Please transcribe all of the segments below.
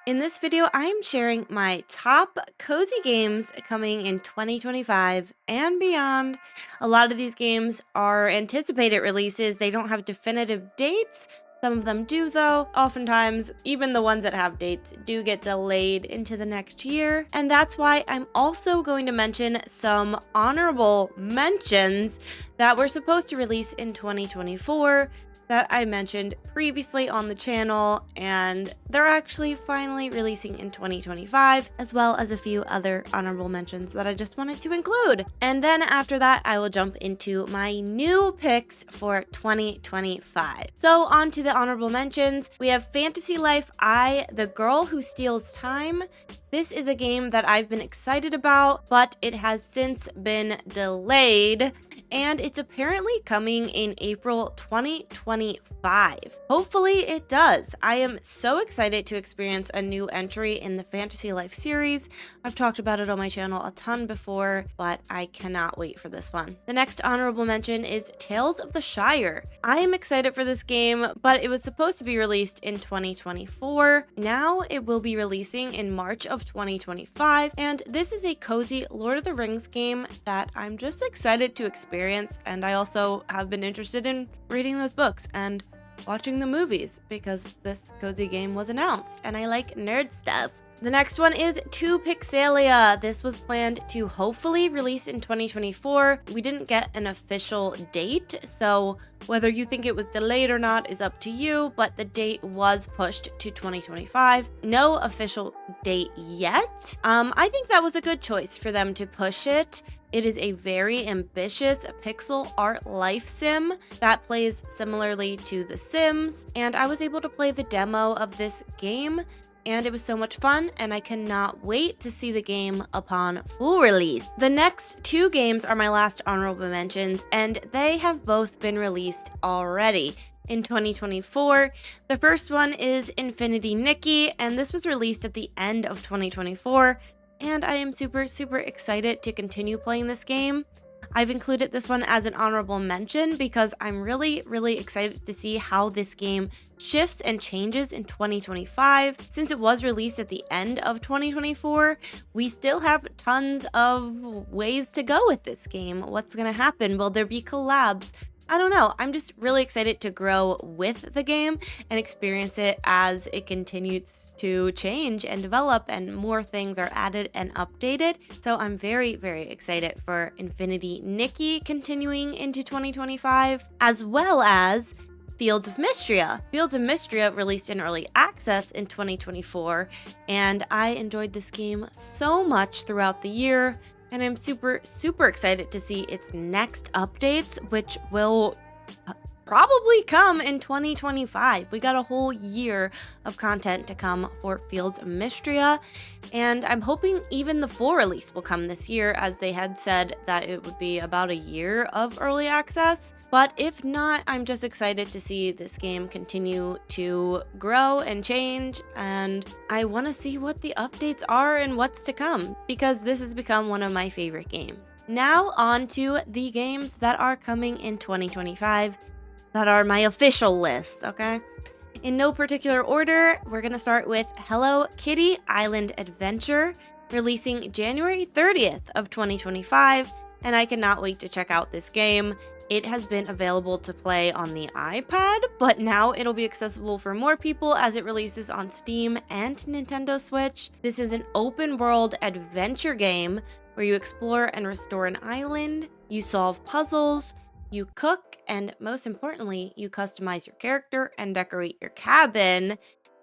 In this video, I am sharing my top cozy games coming in 2025 and beyond. A lot of these games are anticipated releases. They don't have definitive dates. Some of them do though. Oftentimes, even the ones that have dates do get delayed into the next year. And that's why I'm also going to mention some honorable mentions that were supposed to release in 2024 that I mentioned previously on the channel, and they're actually finally releasing in 2025, as well as a few other honorable mentions that I just wanted to include. And then after that, I will jump into my new picks for 2025. So on to the honorable mentions. We have Fantasy Life I, The Girl Who Steals Time. This is a game that I've been excited about, but it has since been delayed, and it's apparently coming in April 2025. Hopefully it does. I am so excited to experience a new entry in the Fantasy Life series. I've talked about it on my channel a ton before, but I cannot wait for this one. The next honorable mention is Tales of the Shire. I am excited for this game, but it was supposed to be released in 2024. Now it will be releasing in March of 2025, and this is a cozy Lord of the Rings game that I'm just excited to experience, and I also have been interested in reading those books and watching the movies because this cozy game was announced, and I like nerd stuff. The next one is To Pixelia. This was planned to hopefully release in 2024. We didn't get an official date, so whether you think it was delayed or not is up to you, but the date was pushed to 2025. No official date yet. I think that was a good choice for them to push it. It is a very ambitious pixel art life sim that plays similarly to The Sims, and I was able to play the demo of this game, and it was so much fun, and I cannot wait to see the game upon full release. The next two games are my last honorable mentions, and they have both been released already in 2024. The first one is Infinity Nikki, and this was released at the end of 2024, and I am super excited to continue playing this game. I've included this one as an honorable mention because I'm really excited to see how this game shifts and changes in 2025. Since it was released at the end of 2024, we still have tons of ways to go with this game. What's gonna happen? Will there be collabs? I don't know. I'm just really excited to grow with the game and experience it as it continues to change and develop and more things are added and updated. So I'm very excited for Infinity Nikki continuing into 2025, as well as Fields of Mystria. Fields of Mystria released in early access in 2024, and I enjoyed this game so much throughout the year. And I'm super excited to see its next updates, which will probably come in 2025. We got a whole year of content to come for Fields of Mystria, and I'm hoping even the full release will come this year, as they had said that it would be about a year of early access. But if not, I'm just excited to see this game continue to grow and change, and I want to see what the updates are and what's to come, because this has become one of my favorite games. Now on to the games that are coming in 2025 that are my official list, okay? In no particular order, we're gonna start with Hello Kitty Island Adventure, releasing January 30th of 2025, and I cannot wait to check out this game. It has been available to play on the iPad, but now it'll be accessible for more people as it releases on Steam and Nintendo Switch. This is an open world adventure game where you explore and restore an island, you solve puzzles, you cook, and most importantly, you customize your character and decorate your cabin.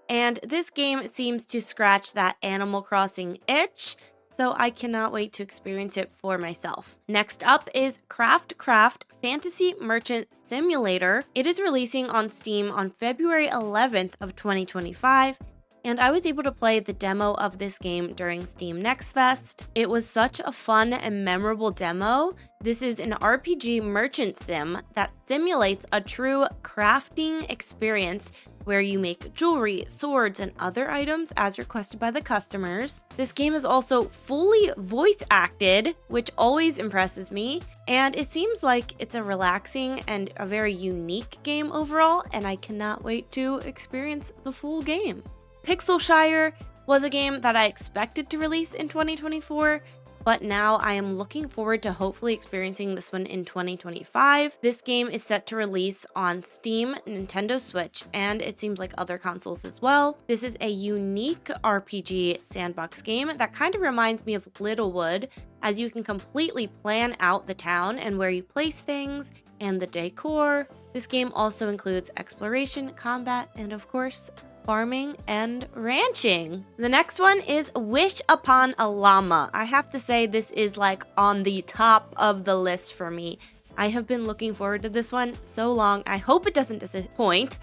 And this game seems to scratch that Animal Crossing itch, so I cannot wait to experience it for myself. Next up is CraftCraft Fantasy Merchant Simulator. It is releasing on Steam on February 11th of 2025. And I was able to play the demo of this game during Steam Next Fest. It was such a fun and memorable demo. This is an RPG merchant sim that simulates a true crafting experience where you make jewelry, swords, and other items as requested by the customers. This game is also fully voice acted, which always impresses me, and it seems like it's a relaxing and a very unique game overall, and I cannot wait to experience the full game. Pixelshire. was a game that I expected to release in 2024, but now I am looking forward to hopefully experiencing this one in 2025. This game is set to release on Steam, Nintendo Switch, and it seems like other consoles as well. This is a unique RPG sandbox game that kind of reminds me of Littlewood, as you can completely plan out the town and where you place things and the decor. This game also includes exploration, combat, and of course, farming and ranching. The next one is Wish Upon a Llama. I have to say this is like on the top of the list for me. I have been looking forward to this one so long. I hope it doesn't disappoint.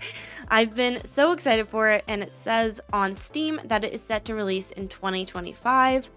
I've been so excited for it, and it says on Steam that it is set to release in 2025.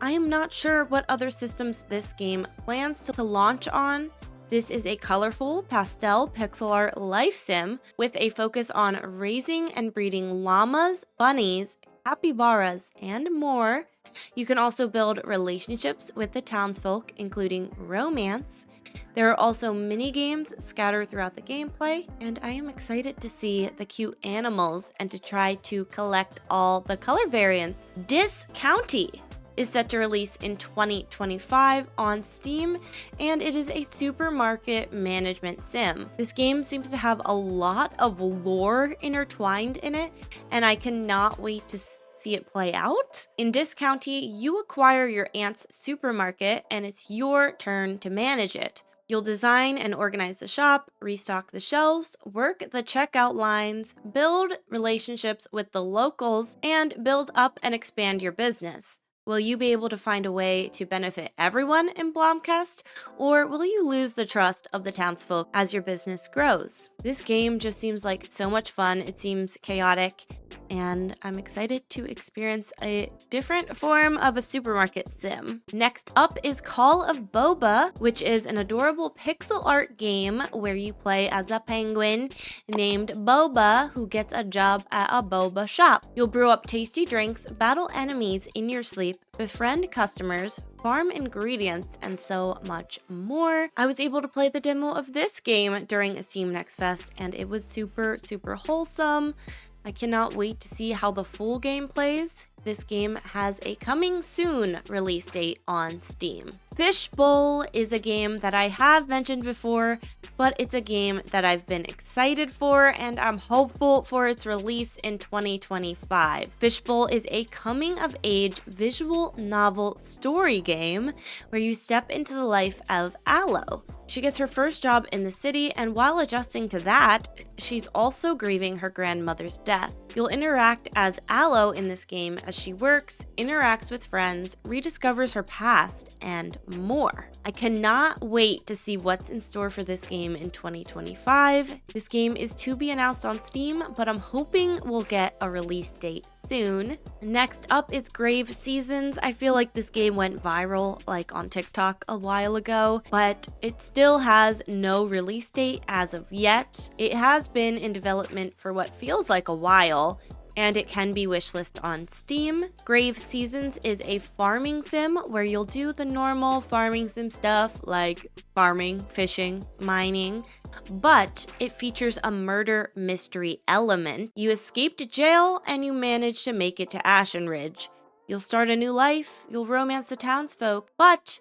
I am not sure what other systems this game plans to launch on. This is a colorful pastel pixel art life sim with a focus on raising and breeding llamas, bunnies, capybaras, and more. You can also build relationships with the townsfolk, including romance. There are also mini games scattered throughout the gameplay, and I am excited to see the cute animals and to try to collect all the color variants. Discounty is set to release in 2025 on Steam, and it is a supermarket management sim. This game seems to have a lot of lore intertwined in it, and I cannot wait to see it play out. In Discounty, you acquire your aunt's supermarket, and it's your turn to manage it. You'll design and organize the shop, restock the shelves, work the checkout lines, build relationships with the locals, and build up and expand your business. Will you be able to find a way to benefit everyone in Blomkest, or will you lose the trust of the townsfolk as your business grows? This game just seems like so much fun. It seems chaotic, and I'm excited to experience a different form of a supermarket sim. Next up is Call of Boba, which is an adorable pixel art game where you play as a penguin named Boba who gets a job at a boba shop. You'll brew up tasty drinks, battle enemies in your sleep, befriend customers, farm ingredients, and so much more. I was able to play the demo of this game during a Steam Next Fest, and it was super wholesome. I cannot wait to see how the full game plays. This game has a coming soon release date on Steam. Fishbowl is a game that I have mentioned before, but it's a game that I've been excited for, and I'm hopeful for its release in 2025. Fishbowl is a coming-of-age visual novel story game where you step into the life of Aloe. She gets her first job in the city, and while adjusting to that, she's also grieving her grandmother's death. You'll interact as Aloe in this game as she works, interacts with friends, rediscovers her past, and more. I cannot wait to see what's in store for this game in 2025. This game is to be announced on Steam, but I'm hoping we'll get a release date soon. Next up is Grave Seasons. I feel like this game went viral like on TikTok a while ago, but it still has no release date as of yet. It has been in development for what feels like a while, and it can be wishlisted on Steam. Grave Seasons is a farming sim where you'll do the normal farming sim stuff like farming, fishing, mining, but it features a murder mystery element. You escape to jail and you manage to make it to Ashen Ridge. You'll start a new life, you'll romance the townsfolk, but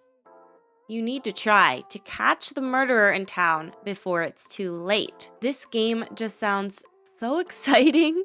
you need to try to catch the murderer in town before it's too late. This game just sounds so exciting.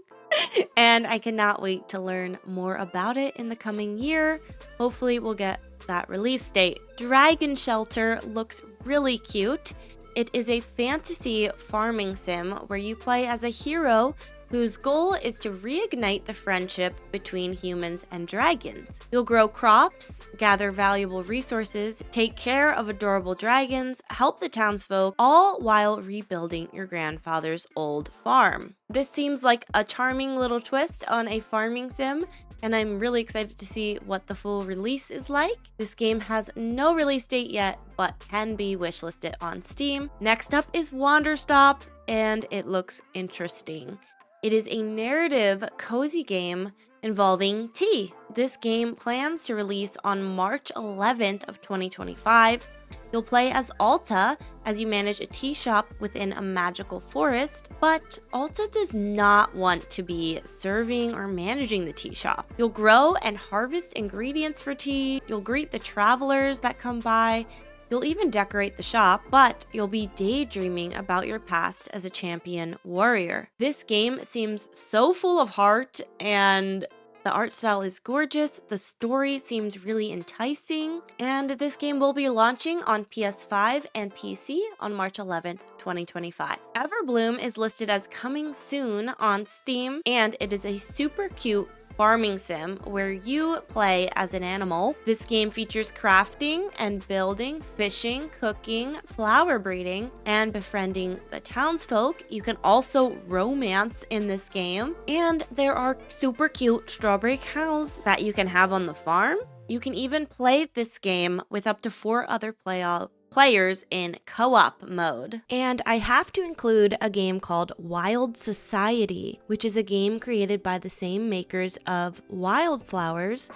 And I cannot wait to learn more about it in the coming year. Hopefully we'll get that release date. Dragon Shelter looks really cute. It is a fantasy farming sim where you play as a hero whose goal is to reignite the friendship between humans and dragons. You'll grow crops, gather valuable resources, take care of adorable dragons, help the townsfolk, all while rebuilding your grandfather's old farm. This seems like a charming little twist on a farming sim, and I'm really excited to see what the full release is like. This game has no release date yet, but can be wishlisted on Steam. Next up is Wanderstop, and it looks interesting. It is a narrative, cozy game involving tea. This game plans to release on March 11th of 2025. You'll play as Alta as you manage a tea shop within a magical forest, but Alta does not want to be serving or managing the tea shop. You'll grow and harvest ingredients for tea, you'll greet the travelers that come by, you'll even decorate the shop, but you'll be daydreaming about your past as a champion warrior. This game seems so full of heart, and the art style is gorgeous, the story seems really enticing, and this game will be launching on PS5 and PC on March 11th, 2025. Everbloom is listed as coming soon on Steam, and it is a super cute farming sim where you play as an animal. This game features crafting and building, fishing, cooking, flower breeding, and befriending the townsfolk. You can also romance in this game, and there are super cute strawberry cows that you can have on the farm. You can even play this game with up to 4 other players in co-op mode. And I have to include a game called Wylde Society, which is a game created by the same makers of Wildflowers.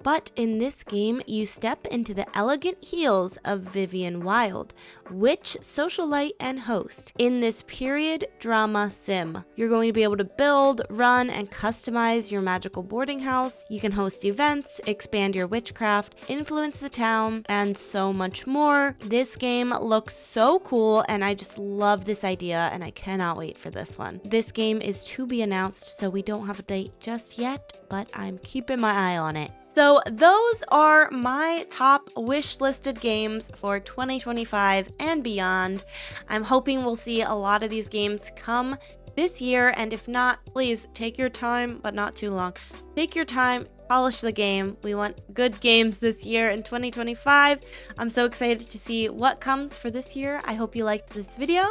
But in this game, you step into the elegant heels of Vivian Wylde, witch, socialite, and host, in this period drama sim. You're going to be able to build, run, and customize your magical boarding house. You can host events, expand your witchcraft, influence the town, and so much more. This game looks so cool, and I just love this idea, and I cannot wait for this one. This game is to be announced, so we don't have a date just yet, but I'm keeping my eye on it. So those are my top wish listed games for 2025 and beyond. I'm hoping we'll see a lot of these games come this year, and if not, please take your time, but not too long. Take your time, polish the game. We want good games this year in 2025. I'm so excited to see what comes for this year. I hope you liked this video,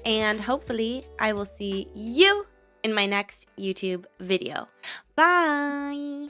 and hopefully I will see you in my next YouTube video. Bye!